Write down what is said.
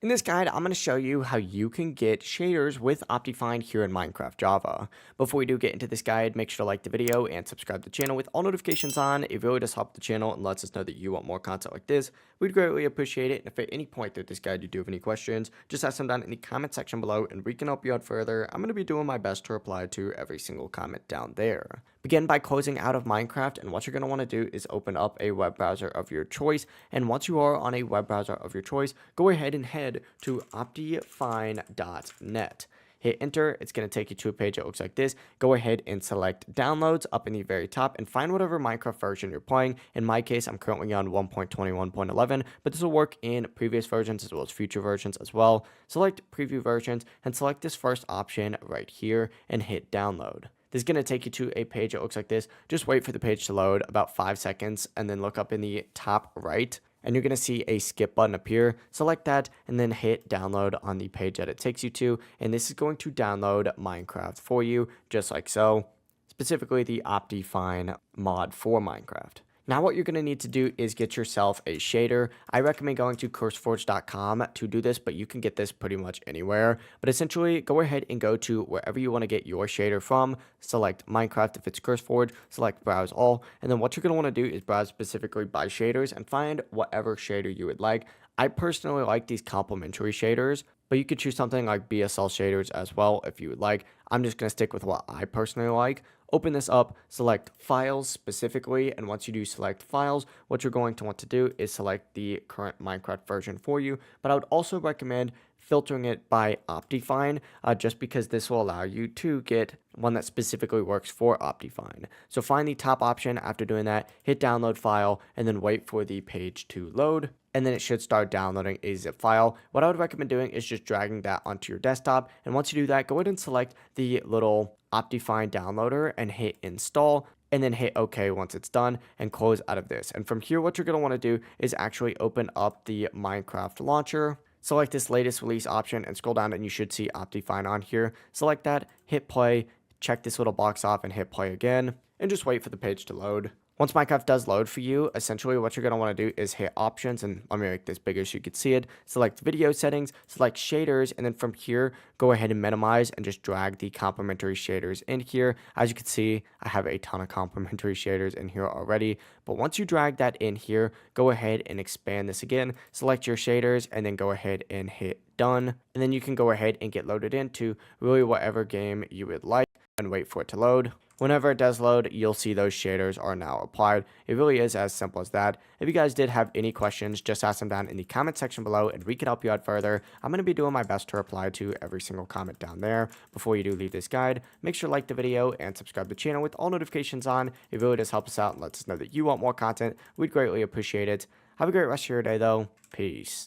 In this guide, I'm going to show you how you can get shaders with OptiFine here in Minecraft Java. Before we do get into this guide, make sure to like the video and subscribe to the channel with all notifications on. It really does help the channel and lets us know that you want more content like this. We'd greatly appreciate it. And if at any point through this guide you do have any questions, just ask them down in the comment section below and we can help you out further. I'm going to be doing my best to reply to every single comment down there. Begin by closing out of Minecraft, and what you're going to want to do is open up a web browser of your choice. And once you are on a web browser of your choice, go ahead and head to optifine.net. Hit enter. It's going to take you to a page that looks like this. Go ahead and select downloads up in the very top and find whatever Minecraft version you're playing. In my case, I'm currently on 1.21.11, but this will work in previous versions as well as future versions as well. Select preview versions and select this first option right here and hit download. This is going to take you to a page that looks like this. Just wait for the page to load about 5 seconds and then look up in the top right and you're going to see a skip button appear. Select that and then hit download on the page that it takes you to. And this is going to download Minecraft for you just like so, specifically the OptiFine mod for Minecraft. Now what you're going to need to do is get yourself a shader. I recommend going to curseforge.com to do this, but you can get this pretty much anywhere. But essentially, go ahead and go to wherever you want to get your shader from. Select Minecraft if it's CurseForge, select Browse All, and then what you're going to want to do is browse specifically by shaders and find whatever shader you would like. I personally like these complementary shaders, but you could choose something like BSL shaders as well if you would like. I'm just going to stick with what I personally like. Open this up, select files specifically, and once you do select files, what you're going to want to do is select the current Minecraft version for you. But I would also recommend filtering it by OptiFine, just because this will allow you to get one that specifically works for OptiFine. So find the top option. After doing that, hit download file, and then wait for the page to load. And then it should start downloading a zip file. What I would recommend doing is just dragging that onto your desktop. And once you do that, go ahead and select the little OptiFine downloader and hit install. And then hit OK once it's done and close out of this. And from here, what you're going to want to do is actually open up the Minecraft launcher. Select this latest release option and scroll down and you should see OptiFine on here. Select that, hit play, check this little box off and hit play again. And just wait for the page to load. Once Minecraft does load for you, essentially what you're going to want to do is hit options, and let me make this bigger so you can see it. Select video settings, select shaders, and then from here, go ahead and minimize and just drag the complementary shaders in here. As you can see, I have a ton of complementary shaders in here already, but once you drag that in here, go ahead and expand this again, select your shaders, and then go ahead and hit done. And then you can go ahead and get loaded into really whatever game you would like and wait for it to load. Whenever it does load, you'll see those shaders are now applied. It really is as simple as that. If you guys did have any questions, just ask them down in the comment section below and we can help you out further. I'm going to be doing my best to reply to every single comment down there. Before you do leave this guide, make sure to like the video and subscribe to the channel with all notifications on. It really does help us out and lets us know that you want more content. We'd greatly appreciate it. Have a great rest of your day though. Peace.